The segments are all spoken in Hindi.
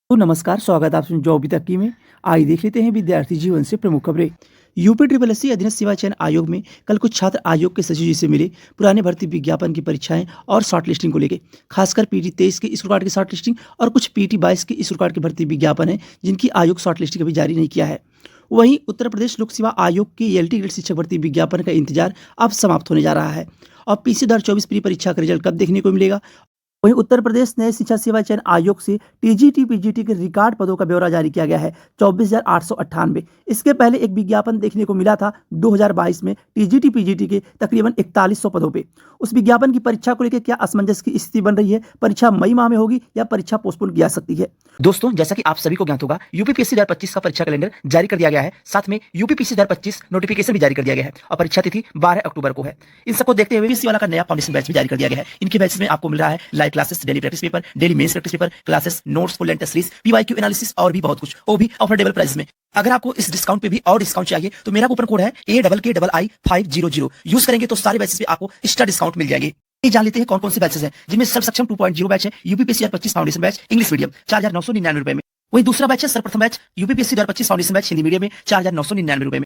तो नमस्कार, स्वागत है आपसे जॉब तक में। आइए देख लेते हैं विद्यार्थी जीवन से प्रमुख खबरें। यूपी ट्रिपल एस सी अधीनस्थ सेवा चयन आयोग में कल कुछ छात्र आयोग के सचिव जी से मिले। पुराने भर्ती विज्ञापन की परीक्षाएं और शॉर्ट लिस्टिंग को लेकर, खासकर पीटी 23 के स्कोर कार्ड की शॉर्ट लिस्टिंग और कुछ पीटी 22 के स्कोर कार्ड की भर्ती विज्ञापन है जिनकी आयोग शॉर्ट लिस्टिंग अभी जारी नहीं किया है। वहीं उत्तर प्रदेश लोक सेवा आयोग के एलटी ग्रेड शिक्षक भर्ती विज्ञापन का इंतजार अब समाप्त होने जा रहा है। और पीसी 2024 प्री परीक्षा का रिजल्ट कब देखने को मिलेगा? वहीं उत्तर प्रदेश नए शिक्षा सेवा चयन आयोग से टीजीटी पीजीटी के रिकॉर्ड पदों का ब्यौरा जारी किया गया है 24,898। इसके पहले एक विज्ञापन देखने को मिला था 2022 में टीजीटी पीजीटी के तकरीबन 4100 पदों पे। उस विज्ञापन की परीक्षा को लेकर क्या असमंजस की स्थिति बन रही है? परीक्षा मई माह में होगी या परीक्षा पोस्टपोन की जा सकती है? दोस्तों, जैसा कि आप सभी को ज्ञात होगा, यूपीपीएससी 2025 का परीक्षा कैलेंडर जारी कर दिया गया है। साथ में यूपीपीएससी 2025 नोटिफिकेशन भी जारी कर दिया गया है और परीक्षा तिथि 12 अक्टूबर को है। इन सबको देखते हुए पीएससी वाला का नया फाउंडेशन बैच भी जारी कर दिया गया है। इनके बैच में आपको मिल रहा है live classes, daily practice paper, daily mains practice paper, classes, notes, full length test series, PYQ analysis और भी बहुत कुछ, वो भी अफोर्डेबल प्राइस में। अगर आपको इस डिस्काउंट पे भी और डिस्काउंट चाहिए तो मेरा कूपन कोड है AKKI500। यूज करेंगे तो सारे बैचेस पे आपको एक्स्ट्रा डिस्काउंट मिल जाएंगे। ये जान लेते हैं कौन कौन से बैचेस हैं, जिनमें सर्व सक्षम 2.0 बैच है, UPPSC 2025 foundation batch English medium 4,999 रुपए में। वही दूसरा बैच है सर्वप्रथम batch UPPSC 2025 foundation batch Hindi medium में 4,999 रुपए में।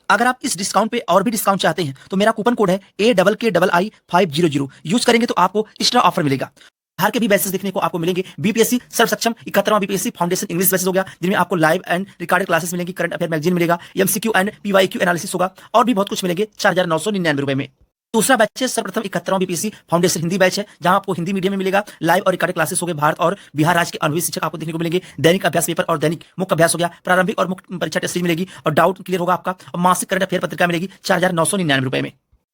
अगर आप इस डिस्काउंट पे और भी डिस्काउंट चाहते हैं तो मेरा कूपन कोड है AKKI500। यूज करेंगे तो आपको एक्स्ट्रा ऑफर मिलेगा। बाहर के भी बैचेस देखने को आपको मिलेंगे। बीपीएससी सर्व सक्षम 71वां बीपीएससी फाउंडेशन इंग्लिश बैचेस हो गया, जिनमें आपको लाइव एंड रिकॉर्डेड क्लासेस मिलेंगी, करंट अफेयर मैगजीन मिलेगा, एमसीक्यू एंड पीवाईक्यू एनालिसिस होगा और भी बहुत कुछ मिलेंगे 4,999 रुपए में। दूसरा बैच है सर्वप्रथम 71वां बीपीएससी फाउंडेशन हिंदी बैच है, जहां आपको हिंदी मीडियम में मिलेगा, लाइव और रिकॉर्डेड क्लासेस हो गए, भारत और बिहार राज्य के अनुभवी शिक्षक आपको देखने को मिलेंगे, दैनिक अभ्यास पेपर और दैनिक मुख्य अभ्यास हो गया, प्रारंभिक और मुख्य परीक्षा टेस्ट सीरीज मिलेगी और डाउट क्लियर होगा आपका, और मासिक करंट अफेयर पत्रिका मिलेगी 4,999 रुपए में।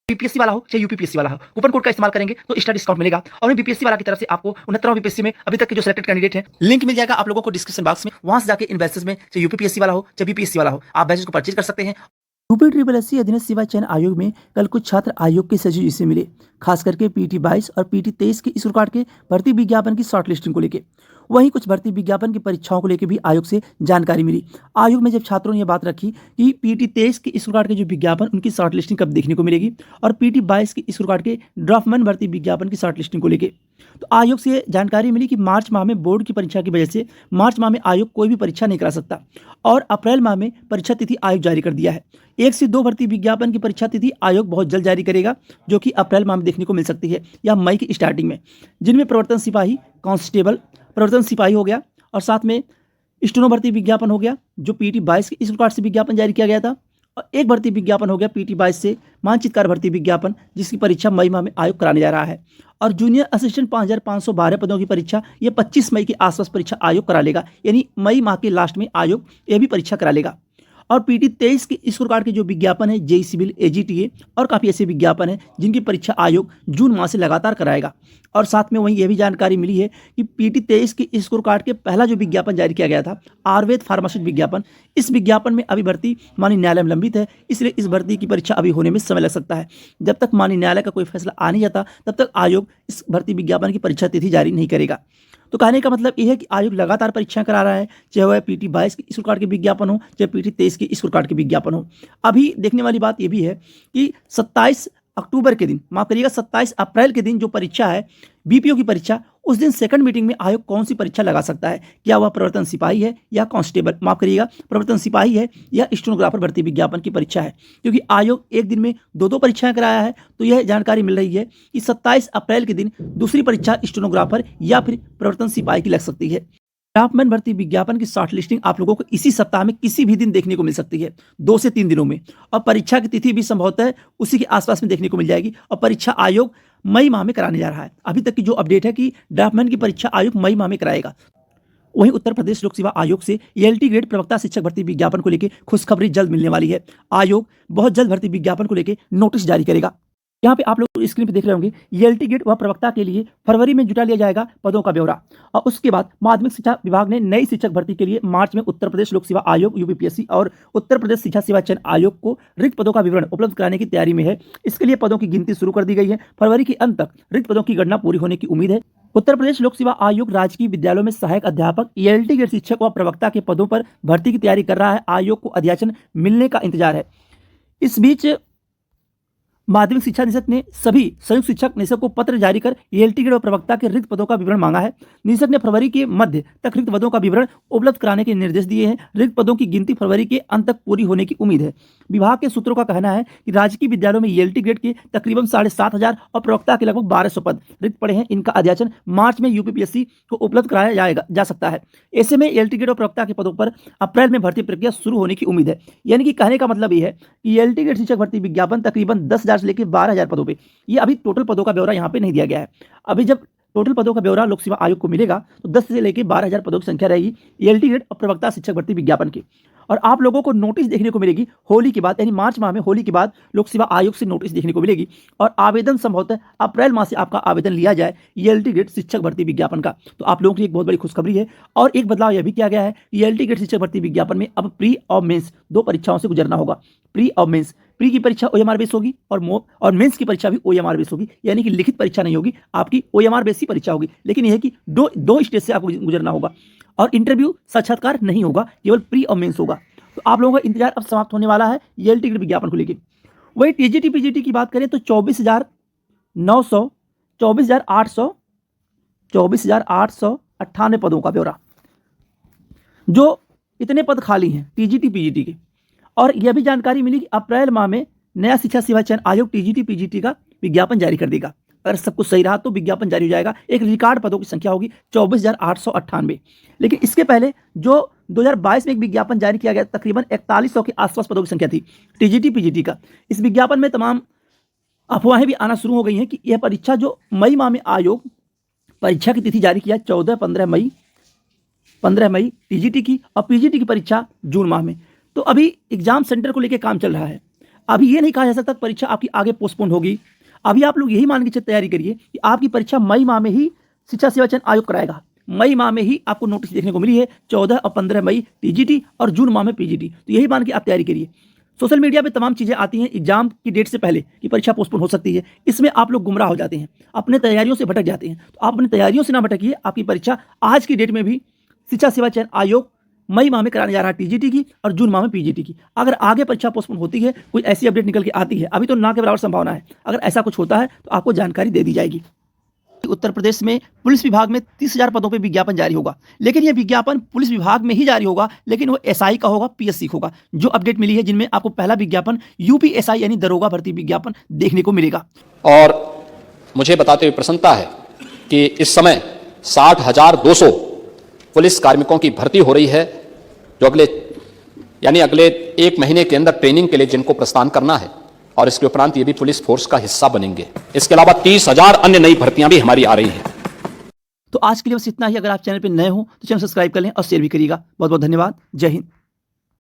बीपीएससी वाला हो चाहे यूपीपीएससी वाला हो, कूपन कोड का इस्तेमाल करेंगे तो एक्स्ट्रा डिस्काउंट मिलेगा। और बीपीएससी वाला की तरफ से आपको 69वां बीपीएससी में अभी तक के जो सिलेक्टेड कैंडिडेट हैं, लिंक मिल जाएगा आप लोगों को डिस्क्रिप्शन बॉक्स में। वहां से जाके इन बैचेस में चाहे यूपीपीएससी वाला हो चाहे बीपीएससी वाला हो, आप बैचेस को परचेज कर सकते हैं। यूपी ट्रिपल एस सी अधीनस्थ सेवा चयन आयोग में कल कुछ छात्र आयोग के सचिव जी से मिले, खास करके पीटी 22 और पीटी 23 के स्कोर कार्ड के भर्ती विज्ञापन की शॉर्ट लिस्टिंग को लेकर। वहीं कुछ भर्ती विज्ञापन की परीक्षाओं को लेकर भी आयोग से जानकारी मिली। आयोग में जब छात्रों ने यह बात रखी कि पीटी 23 के स्कोर कार्ड के जो विज्ञापन उनकी शॉर्ट लिस्टिंग कब देखने को मिलेगी और पीटी 22 के स्कोर कार्ड के ड्राफ्टमैन भर्ती विज्ञापन की शॉर्ट लिस्टिंग को लेकर, तो आयोग से जानकारी मिली कि मार्च माह में बोर्ड की परीक्षा की वजह से मार्च माह में आयोग कोई भी परीक्षा नहीं करा सकता और अप्रैल माह में परीक्षा तिथि आयोग जारी कर दिया है। 1 से 2 भर्ती विज्ञापन की परीक्षा तिथि आयोग बहुत जल्द जारी करेगा, जो कि अप्रैल माह में देखने को मिल सकती है या मई की स्टार्टिंग में, जिनमें प्रवर्तन सिपाही, कांस्टेबल, प्रवर्तन सिपाही हो गया और साथ में स्टेनो भर्ती विज्ञापन हो गया जो पीटी 22 के स्कोर कार्ड से विज्ञापन जारी किया गया था, और एक भर्ती विज्ञापन हो गया पीटी 22 से मानचित्रकार भर्ती विज्ञापन, जिसकी परीक्षा मई माह में आयोग कराने जा रहा है। और जूनियर असिस्टेंट 5,512 पदों की परीक्षा ये 25 मई के आसपास परीक्षा आयोग करा लेगा, यानी मई माह के लास्ट में आयोग यह भी परीक्षा करा लेगा। और पीटी 23 के स्कोर कार्ड के जो विज्ञापन है जेई सिविल, एजीटीए और काफ़ी ऐसे विज्ञापन हैं जिनकी परीक्षा आयोग जून माह से लगातार कराएगा। और साथ में वहीं यह भी जानकारी मिली है कि पीटी 23 के स्कोर कार्ड के पहला जो विज्ञापन जारी किया गया था, आयुर्वेद फार्मासिस्ट विज्ञापन, इस विज्ञापन में अभी भर्ती माननीय न्यायालय में लंबित है, इसलिए इस भर्ती की परीक्षा अभी होने में समय लग सकता है। जब तक माननीय न्यायालय का कोई फैसला आ नहीं जाता तब तक आयोग इस भर्ती विज्ञापन की परीक्षा तिथि जारी नहीं करेगा। तो कहने का मतलब यह है कि आयोग लगातार परीक्षाएं करा रहा है, चाहे वह पीटी 22 के स्कोर कार्ड के विज्ञापन हो चाहे पीटी 23 के स्कोर कार्ड के विज्ञापन हो। अभी देखने वाली बात यह भी है कि 27 अक्टूबर के दिन, माफ करिएगा 27 अप्रैल के दिन जो परीक्षा है बीपीओ की परीक्षा, उस दिन सेकंड मीटिंग में आयोग कौन सी परीक्षा लगा सकता है, क्या वह प्रवर्तन सिपाही है या कांस्टेबल, माफ करिएगा प्रवर्तन सिपाही है या स्टेनोग्राफर भर्ती विज्ञापन की परीक्षा है, क्योंकि आयोग एक दिन में दो परीक्षाएं कराया है। तो यह जानकारी मिल रही है कि 27 अप्रैल के दिन दूसरी परीक्षा स्टेनोग्राफर या फिर प्रवर्तन सिपाही की लग सकती है। ड्राफ्टमैन भर्ती विज्ञापन की शॉर्ट लिस्टिंग आप लोगों को इसी सप्ताह में किसी भी दिन देखने को मिल सकती है, 2 से 3 दिनों में, और परीक्षा की तिथि भी संभवतः उसी के आसपास में देखने को मिल जाएगी। और परीक्षा आयोग मई माह में कराने जा रहा है। अभी तक की जो अपडेट है कि ड्राफ्टमैन की परीक्षा आयोग मई माह में कराएगा। वहीं उत्तर प्रदेश लोक सेवा आयोग से एलटी ग्रेड प्रवक्ता शिक्षक भर्ती विज्ञापन को लेकर खुशखबरी जल्द मिलने वाली है। आयोग बहुत जल्द भर्ती विज्ञापन को लेकर नोटिस जारी करेगा। यहाँ पे आप लोग स्क्रीन पे देख रहे होंगे एलटी ग्रेड व प्रवक्ता के लिए फरवरी में जुटा लिया जाएगा पदों का ब्यौरा, और उसके बाद माध्यमिक शिक्षा विभाग ने नई शिक्षक भर्ती के लिए मार्च में उत्तर प्रदेश लोक सेवा आयोग यूपीपीएससी और उत्तर प्रदेश शिक्षा सेवा चयन आयोग को रिक्त पदों का विवरण उपलब्ध कराने की तैयारी में है। इसके लिए पदों की गिनती शुरू कर दी गई है। फरवरी के अंत तक रिक्त पदों की गणना पूरी होने की उम्मीद है। उत्तर प्रदेश लोक सेवा आयोग राजकीय विद्यालयों में सहायक अध्यापक, एलटी ग्रेड शिक्षक व प्रवक्ता के पदों पर भर्ती की तैयारी कर रहा है। आयोग को अध्याचन मिलने का इंतजार है। इस बीच माध्यमिक शिक्षा निदेशक ने सभी संयुक्त शिक्षक निदेशक को पत्र जारी कर एएलटी ग्रेड और प्रवक्ता के रिक्त पदों का विवरण मांगा है। निदेशक ने फरवरी के मध्य तक रिक्त पदों का विवरण उपलब्ध कराने के निर्देश दिए हैं। रिक्त पदों की गिनती फरवरी के अंत तक पूरी होने की उम्मीद है। विभाग के सूत्रों का कहना है कि राजकीय विद्यालयों में एएलटी ग्रेड के तकरीबन 7,500 और प्रवक्ता के लगभग 1200 पद रिक्त पड़े हैं। इनका अध्याचन मार्च में यूपीपीएससी को उपलब्ध कराया जा सकता है। ऐसे में एएलटी ग्रेड और प्रवक्ता के पदों पर अप्रैल में भर्ती प्रक्रिया शुरू होने की उम्मीद है। यानी कि कहने का मतलब ये है कि एएलटी ग्रेड शिक्षक भर्ती विज्ञापन तकरीबन 10,000 से लेकर 12,000 पदों पे, ये अभी टोटल पदों का ब्यौरा यहाँ पे नहीं दिया गया है। अभी जब टोटल पदों का ब्यौरा लोक सेवा आयोग को मिलेगा तो 10 से लेकर 12,000 पदों की संख्या रहेगी एएलटी ग्रेड और प्रवक्ता शिक्षक भर्ती विज्ञापन की। और आप लोगों को नोटिस देखने को मिलेगी होली के बाद, यानी मार्च माह में होली के बाद लोक सेवा आयोग से नोटिस देखने को मिलेगी और आवेदन संभवतः अप्रैल माह से आपका आवेदन लिया जाए एएलटी ग्रेड शिक्षक भर्ती विज्ञापन का। तो आप लोगों के लिए एक बहुत बड़ी खुशखबरी है। और एक बदलाव यह भी किया गया है कि एएलटी ग्रेड शिक्षक भर्ती विज्ञापन में अब प्री और मेंस 2 परीक्षाओं से गुजरना होगा। प्री और मेंस, प्री की परीक्षा ओएमआर बेस होगी और मेंस की परीक्षा भी ओएमआर बेस होगी, यानी कि लिखित परीक्षा नहीं होगी, आपकी ओएमआर बेस की परीक्षा होगी। लेकिन यह है कि दो स्टेज से आपको गुजरना होगा और इंटरव्यू साक्षात्कार नहीं होगा, केवल प्री और मेंस होगा। तो आप लोगों का इंतजार अब समाप्त होने वाला है एएलटी ग्रेड विज्ञापन को लेकर। वही टीजीटी पीजीटी की बात करें तो 24,898 पदों का ब्यौरा, जो इतने पद खाली हैं टीजीटी पीजीटी के। और यह भी जानकारी मिली कि अप्रैल माह में नया शिक्षा सेवा चयन आयोग टीजीटी पीजीटी का विज्ञापन जारी कर देगा। अगर सब कुछ सही रहा तो विज्ञापन जारी हो जाएगा। एक रिकॉर्ड पदों की संख्या होगी 24,898। लेकिन इसके पहले जो 2022 में एक विज्ञापन जारी किया गया, तकरीबन 4100 के आसपास पदों की संख्या थी टीजीटी पीजीटी का। इस विज्ञापन में तमाम अफवाहें भी आना शुरू हो गई हैं कि यह परीक्षा जो मई माह में आयोग परीक्षा की तिथि जारी किया 15 मई टीजीटी की और पीजीटी की परीक्षा जून माह में। तो अभी एग्जाम सेंटर को लेकर काम चल रहा है। अभी ये नहीं कहा जा सकता परीक्षा आपकी आगे पोस्टपोन होगी। अभी आप लोग यही मान के तैयारी करिए कि आपकी परीक्षा मई माह में ही शिक्षा सेवा चयन आयोग कराएगा। मई माह में ही आपको नोटिस देखने को मिली है, 14 और 15 मई टीजीटी और जून माह में पीजीटी। तो यही मान के आप तैयारी करिए। सोशल मीडिया पे तमाम चीज़ें आती हैं एग्जाम की डेट से पहले कि परीक्षा पोस्टपोन हो सकती है। इसमें आप लोग गुमराह हो जाते हैं, अपने तैयारियों से भटक जाते हैं। तो आप अपनी तैयारियों से ना भटकिए। आपकी परीक्षा आज की डेट में भी शिक्षा सेवा चयन आयोग मई माह में कराने जा रहा है टीजीटी की और जून माह में पीजीटी की। अगर आगे परीक्षा पोस्टपोन होती है, कोई ऐसी अपडेट निकल के आती है, अभी तो ना के बराबर संभावना है, अगर ऐसा कुछ होता है तो आपको जानकारी दे दी जाएगी। उत्तर प्रदेश में पुलिस विभाग में 30,000 पदों पर विज्ञापन जारी होगा। लेकिन यह विज्ञापन पुलिस विभाग में ही जारी होगा, लेकिन वो एसआई का होगा, पीएससी होगा। जो अपडेट मिली है जिनमें आपको पहला विज्ञापन यूपीएसआई यानी दरोगा भर्ती विज्ञापन देखने को मिलेगा। और मुझे बताते हुए प्रसन्नता है कि इस समय 60,200 पुलिस कार्मिकों की भर्ती हो रही है, जो अगले 1 महीने के अंदर ट्रेनिंग के लिए जिनको प्रस्थान करना है और इसके उपरांत ये भी पुलिस फोर्स का हिस्सा बनेंगे। इसके अलावा 30,000 अन्य नई भर्तियां भी हमारी आ रही हैं। तो आज के लिए बस इतना ही। अगर आप चैनल पर नए हो तो चैनल सब्सक्राइब कर लें और शेयर भी करिएगा। बहुत बहुत धन्यवाद। जय हिंद।